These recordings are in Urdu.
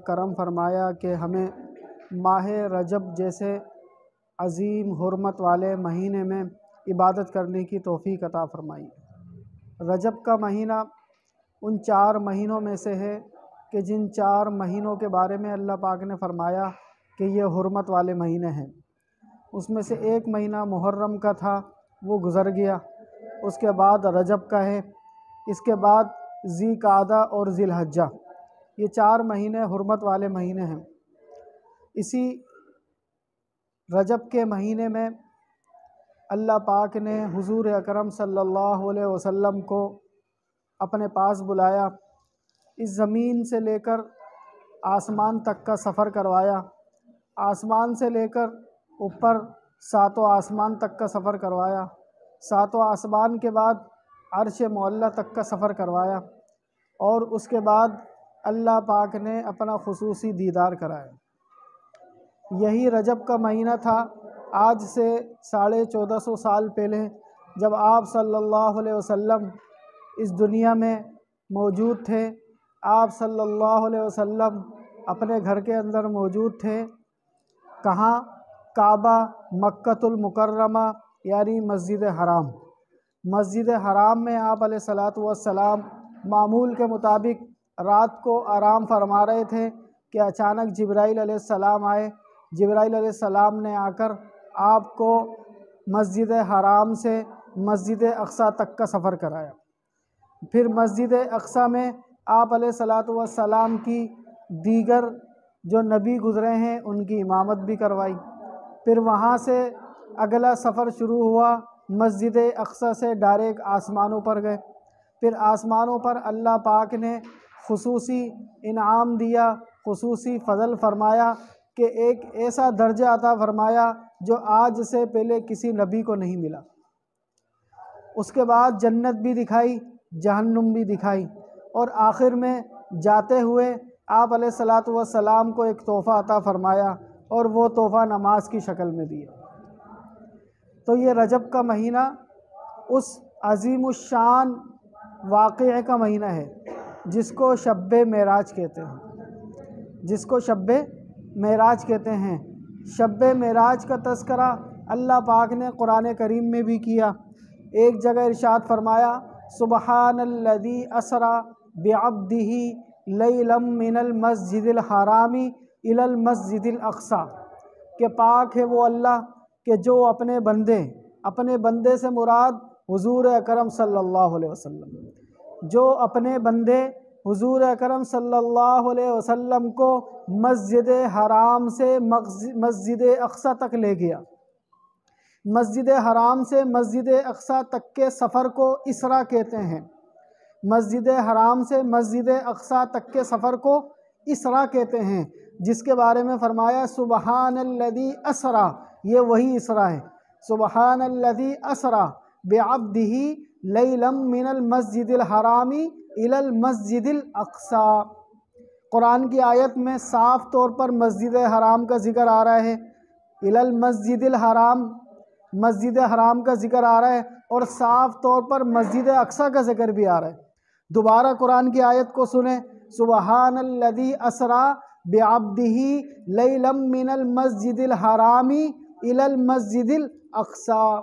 کرم فرمایا کہ ہمیں ماہ رجب جیسے عظیم حرمت والے مہینے میں عبادت کرنے کی توفیق عطا فرمائی۔ رجب کا مہینہ ان 4 مہینوں میں سے ہے کہ جن 4 مہینوں کے بارے میں اللہ پاک نے فرمایا کہ یہ حرمت والے مہینے ہیں۔ اس میں سے ایک مہینہ محرم کا تھا، وہ گزر گیا۔ اس کے بعد رجب کا ہے، اس کے بعد ذی القعدہ اور ذی الحجہ، یہ 4 مہینے حرمت والے مہینے ہیں۔ اسی رجب کے مہینے میں اللہ پاک نے حضور اکرم صلی اللہ علیہ وسلم کو اپنے پاس بلایا، اس زمین سے لے کر آسمان تک کا سفر کروایا، آسمان سے لے کر اوپر 7 آسمان تک کا سفر کروایا، 7 آسمان کے بعد عرش معلیٰ تک کا سفر کروایا، اور اس کے بعد اللہ پاک نے اپنا خصوصی دیدار کرایا۔ یہی رجب کا مہینہ تھا آج سے 1450 سال پہلے، جب آپ صلی اللہ علیہ وسلم اس دنیا میں موجود تھے۔ آپ صلی اللہ علیہ وسلم اپنے گھر کے اندر موجود تھے۔ کہاں؟ کعبہ مکۃ المکرمہ یعنی مسجد حرام۔ مسجد حرام میں آپ علیہ الصلاۃ والسلام معمول کے مطابق رات کو آرام فرما رہے تھے کہ اچانک جبرائیل علیہ السلام آئے۔ جبرائیل علیہ السلام نے آ کر آپ کو مسجد حرام سے مسجد اقصیٰ تک کا سفر کرایا۔ پھر مسجد اقصیٰ میں آپ علیہ الصلاۃ والسلام کی دیگر جو نبی گزرے ہیں ان کی امامت بھی کروائی۔ پھر وہاں سے اگلا سفر شروع ہوا، مسجد اقصیٰ سے ڈائریکٹ آسمانوں پر گئے۔ پھر آسمانوں پر اللہ پاک نے خصوصی انعام دیا، خصوصی فضل فرمایا کہ ایک ایسا درجہ عطا فرمایا جو آج سے پہلے کسی نبی کو نہیں ملا۔ اس کے بعد جنت بھی دکھائی، جہنم بھی دکھائی، اور آخر میں جاتے ہوئے آپ علیہ الصلاۃ والسلام کو ایک تحفہ عطا فرمایا، اور وہ تحفہ نماز کی شکل میں دیا۔ تو یہ رجب کا مہینہ اس عظیم الشان واقعے کا مہینہ ہے جس کو شب معراج کہتے ہیں، جس کو شب معراج کہتے ہیں۔ شب معراج کا تذکرہ اللہ پاک نے قرآن کریم میں بھی کیا۔ ایک جگہ ارشاد فرمایا، سبحان الذی اسریٰ بعبدہ لیلا من المسجد الحرام الی المسجد الاقصیٰ، کہ پاک ہے وہ اللہ کہ جو اپنے بندے سے مراد حضور اکرم صلی اللہ علیہ وسلم، جو اپنے بندے حضور اکرم صلی اللہ علیہ وسلم کو مسجد حرام سے مسجد اقصیٰ تک لے گیا۔ مسجد حرام سے مسجد اقصیٰ تک کے سفر کو اسراء کہتے ہیں۔ مسجد حرام سے مسجد اقصیٰ تک کے سفر کو اسراء کہتے ہیں، جس کے بارے میں فرمایا سبحان الذی اسریٰ، یہ وہی اسراء ہے۔ سبحان الذی اسریٰ بعبدہ لیلا من المسجد الحرام الی المسجد الاقصیٰ۔ قرآن کی آیت میں صاف طور پر مسجد حرام کا ذکر آ رہا ہے، الی المسجد الحرام، مسجد حرام کا ذکر آ رہا ہے، اور صاف طور پر مسجد اقصیٰ کا ذکر بھی آ رہا ہے۔ دوبارہ قرآن کی آیت کو سنیں، سبحان الذی اسریٰ بعبدہ لیلا من المسجد الحرام الی المسجد الاقصیٰ۔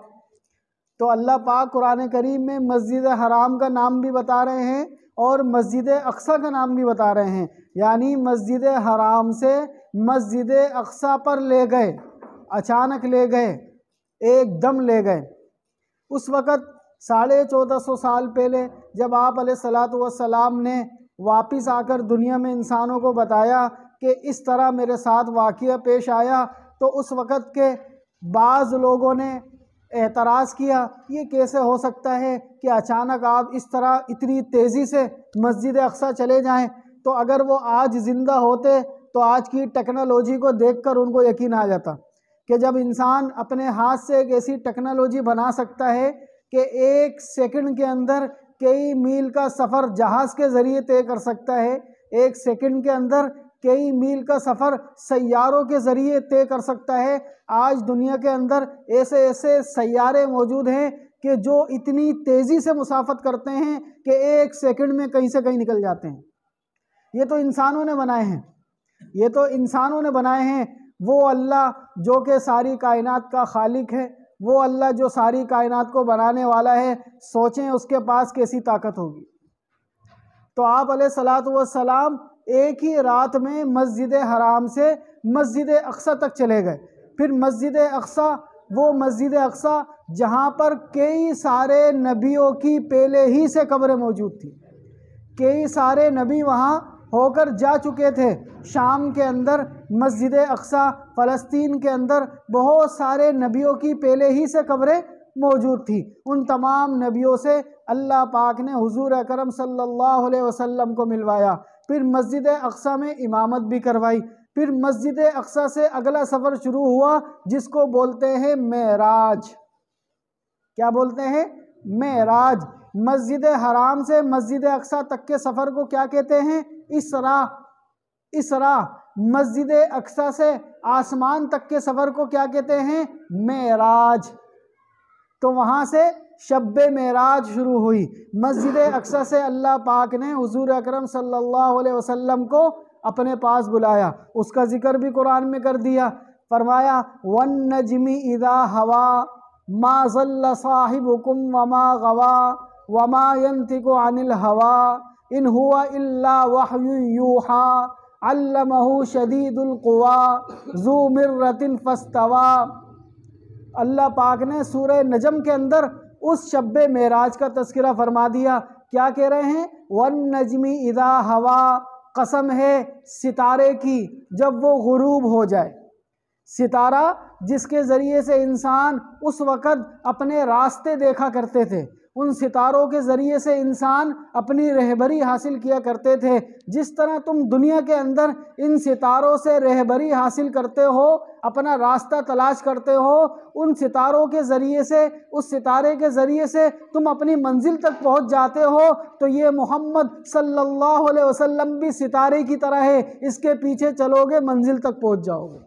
تو اللہ پاک قرآن کریم میں مسجد حرام کا نام بھی بتا رہے ہیں اور مسجد اقصیٰ کا نام بھی بتا رہے ہیں، یعنی مسجد حرام سے مسجد اقصیٰ پر لے گئے، اچانک لے گئے، ایک دم لے گئے۔ اس وقت 1450 سال پہلے جب آپ علیہ الصلاۃ والسلام نے واپس آ کر دنیا میں انسانوں کو بتایا کہ اس طرح میرے ساتھ واقعہ پیش آیا، تو اس وقت کے بعض لوگوں نے اعتراض کیا، یہ کیسے ہو سکتا ہے کہ اچانک آپ اس طرح اتنی تیزی سے مسجد اقصیٰ چلے جائیں؟ تو اگر وہ آج زندہ ہوتے تو آج کی ٹیکنالوجی کو دیکھ کر ان کو یقین آ جاتا کہ جب انسان اپنے ہاتھ سے ایک ایسی ٹیکنالوجی بنا سکتا ہے کہ 1 سیکنڈ کے اندر کئی میل کا سفر جہاز کے ذریعے طے کر سکتا ہے، 1 سیکنڈ کے اندر کئی میل کا سفر سیاروں کے ذریعے طے کر سکتا ہے۔ آج دنیا کے اندر ایسے سیارے موجود ہیں کہ جو اتنی تیزی سے مسافت کرتے ہیں کہ 1 سیکنڈ میں کہیں سے کہیں نکل جاتے ہیں۔ یہ تو انسانوں نے بنائے ہیں۔ یہ تو انسانوں نے بنائے ہیں۔ وہ اللہ جو کہ ساری کائنات کا خالق ہے، وہ اللہ جو ساری کائنات کو بنانے والا ہے، سوچیں اس کے پاس کیسی طاقت ہوگی۔ تو آپ علیہ الصلوۃ والسلام ایک ہی رات میں مسجد حرام سے مسجد اقصی تک چلے گئے۔ پھر مسجد اقصی، وہ مسجد اقصی جہاں پر کئی سارے نبیوں کی پہلے ہی سے قبریں موجود تھیں، کئی سارے نبی وہاں ہو کر جا چکے تھے۔ شام کے اندر مسجد اقصی، فلسطین کے اندر بہت سارے نبیوں کی پہلے ہی سے قبریں موجود تھی۔ ان تمام نبیوں سے اللہ پاک نے حضور اکرم صلی اللہ علیہ وسلم کو ملوایا، پھر مسجد اقصی میں امامت بھی کروائی۔ پھر مسجد اقصی سے اگلا سفر شروع ہوا جس کو بولتے ہیں معراج۔ کیا بولتے ہیں؟ معراج۔ مسجد حرام سے مسجد اقصی تک کے سفر کو کیا کہتے ہیں؟ اسراء۔ اسراء۔ مسجد اقصی سے آسمان تک کے سفر کو کیا کہتے ہیں؟ معراج۔ تو وہاں سے شب معراج شروع ہوئی۔ مسجد اقصی سے اللہ پاک نے حضور اکرم صلی اللہ علیہ وسلم کو اپنے پاس بلایا، اس کا ذکر بھی قرآن میں کر دیا۔ فرمایا وَالنَّجْمِ إِذَا هَوَىٰ مَا ضَلَّ صَاحِبُكُمْ وَمَا غَوَىٰ وَمَا يَنطِقُ عَنِ الْهَوَىٰ إِنْ هُوَ إِلَّا وَحْيٌ يُوحَىٰ عَلَّمَهُ شَدِيدُ الْقُوَىٰ ذُو مِرَّةٍ فَاسْتَوَىٰ۔ اللہ پاک نے سورہ نجم کے اندر اس شب معراج کا تذکرہ فرما دیا۔ کیا کہہ رہے ہیں؟ وَالنَّجْمِ إِذَا هَوَىٰ، قسم ہے ستارے کی جب وہ غروب ہو جائے۔ ستارہ جس کے ذریعے سے انسان اس وقت اپنے راستے دیکھا کرتے تھے، ان ستاروں کے ذریعے سے انسان اپنی رہبری حاصل کیا کرتے تھے۔ جس طرح تم دنیا کے اندر ان ستاروں سے رہبری حاصل کرتے ہو، اپنا راستہ تلاش کرتے ہو، ان ستاروں کے ذریعے سے، اس ستارے کے ذریعے سے تم اپنی منزل تک پہنچ جاتے ہو، تو یہ محمد صلی اللہ علیہ وسلم بھی ستارے کی طرح ہے، اس کے پیچھے چلو گے منزل تک پہنچ جاؤ گے،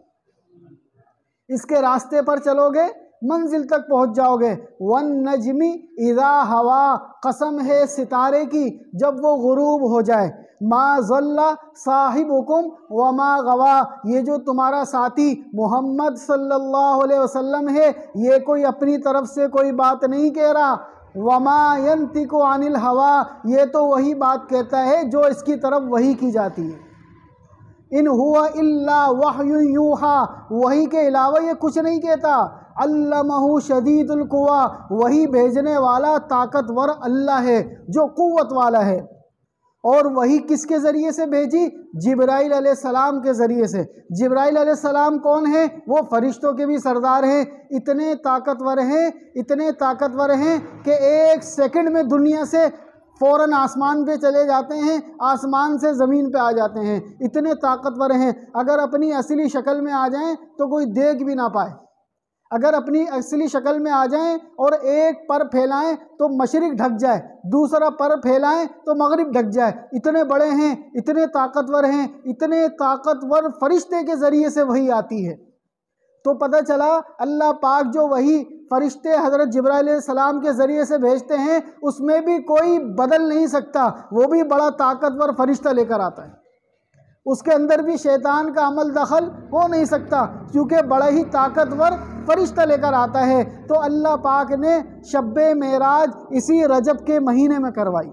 اس کے راستے پر چلو گے منزل تک پہنچ جاؤ گے۔ وَالنَّجْمِ إِذَا هَوَىٰ، قسم ہے ستارے کی جب وہ غروب ہو جائے۔ مَا ضَلَّ صَاحِبُكُمْ وَمَا غَوَىٰ، یہ جو تمہارا ساتھی محمد صلی اللہ علیہ وسلم ہے، یہ کوئی اپنی طرف سے کوئی بات نہیں کہہ رہا۔ وَمَا يَنطِقُ عَنِ الْهَوَىٰ، یہ تو وہی بات کہتا ہے جو اس کی طرف وحی کی جاتی ہے۔ ان ہوا الا وحی یوحا، وحی کے علاوہ یہ کچھ نہیں کہتا۔ علمہ شدید القویٰ، وحی بھیجنے والا طاقتور اللہ ہے جو قوت والا ہے۔ اور وحی کس کے ذریعے سے بھیجی؟ جبرائیل علیہ السلام کے ذریعے سے۔ جبرائیل علیہ السلام کون ہیں؟ وہ فرشتوں کے بھی سردار ہیں، اتنے طاقتور ہیں، اتنے طاقتور ہیں کہ ایک سیکنڈ میں دنیا سے فوراً آسمان پہ چلے جاتے ہیں، آسمان سے زمین پہ آ جاتے ہیں، اتنے طاقتور ہیں۔ اگر اپنی اصلی شکل میں آ جائیں تو کوئی دیکھ بھی نہ پائے، اگر اپنی اصلی شکل میں آ جائیں اور ایک پر پھیلائیں تو مشرق ڈھک جائے، دوسرا پر پھیلائیں تو مغرب ڈھک جائے، اتنے بڑے ہیں، اتنے طاقتور ہیں، اتنے طاقتور فرشتے کے ذریعے سے وحی آتی ہے۔ تو پتہ چلا اللہ پاک جو وحی فرشتے حضرت جبرائیل علیہ السلام کے ذریعے سے بھیجتے ہیں، اس میں بھی کوئی بدل نہیں سکتا، وہ بھی بڑا طاقتور فرشتہ لے کر آتا ہے، اس کے اندر بھی شیطان کا عمل دخل ہو نہیں سکتا، کیونکہ بڑا ہی طاقتور فرشتہ لے کر آتا ہے۔ تو اللہ پاک نے شب معراج اسی رجب کے مہینے میں کروائی۔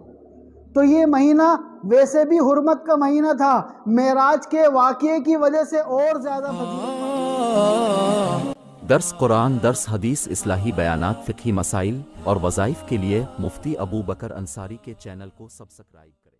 تو یہ مہینہ ویسے بھی حرمت کا مہینہ تھا، معراج کے واقعے کی وجہ سے اور زیادہ درس قرآن، درس حدیث، اصلاحی بیانات، فقہی مسائل اور وظائف کے لیے مفتی ابو بکر انصاری کے چینل کو سبسکرائب کریں۔